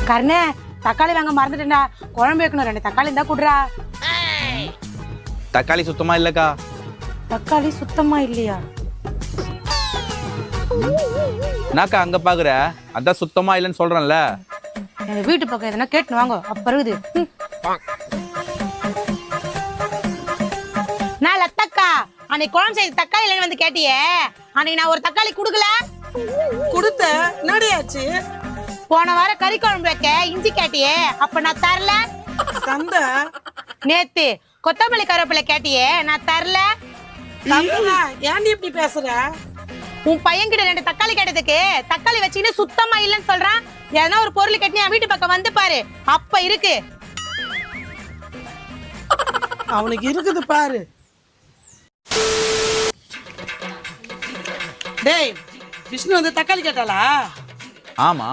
கர்ணே தக்காளி வாங்க மறந்துட்டேன்டா. குழம்பு வைக்கணும், 2 தக்காளி இருந்தா குடுறா. தக்காளி சுத்தமா இல்லக்கா. தக்காளி சுத்தமா இல்லையா? என்னக்கா அங்க பாக்குற? அதான் சுத்தமா இல்லைன்னு சொல்றேன்ல. எங்க வீட்டு பக்கம் எதனா கேட்டுன்னு வாங்க, அப்ப இருக்குது. நான் லத்தக்கா, அன்னைக்கு குழம்பு செய்த தக்காளி இல்லைன்னு வந்து கேட்டியே, அன்னைக்கு நான் ஒரு தக்காளி குடுக்கல. கொடுத்த நடையாச்சு. போன வாரம் கறி குழம்பு வைக்க இஞ்சி கேட்டியே, அப்ப நான் தரல. தந்த நேத்து கொத்தமல்லி கருவேப்பிலை கேட்டியே, நான் தரல. தந்தா ஏன்டி இப்படி பேசுற? உன் பையன் கிட்ட 2 தக்காளி கேட்டதுக்கு தக்காளி வச்சுக்கிட்டு சுத்தமா இல்லைன்னு சொல்றான். ஏன்னா ஒரு பொருள் கேட்டு என் வீட்டு பக்கம் வந்து பாரு, அப்ப இருக்கு. அவனுக்கு இருக்குது பாரு. டேய், விஷ்ணு வந்து தக்காளி கேட்டாளா? ஆமா.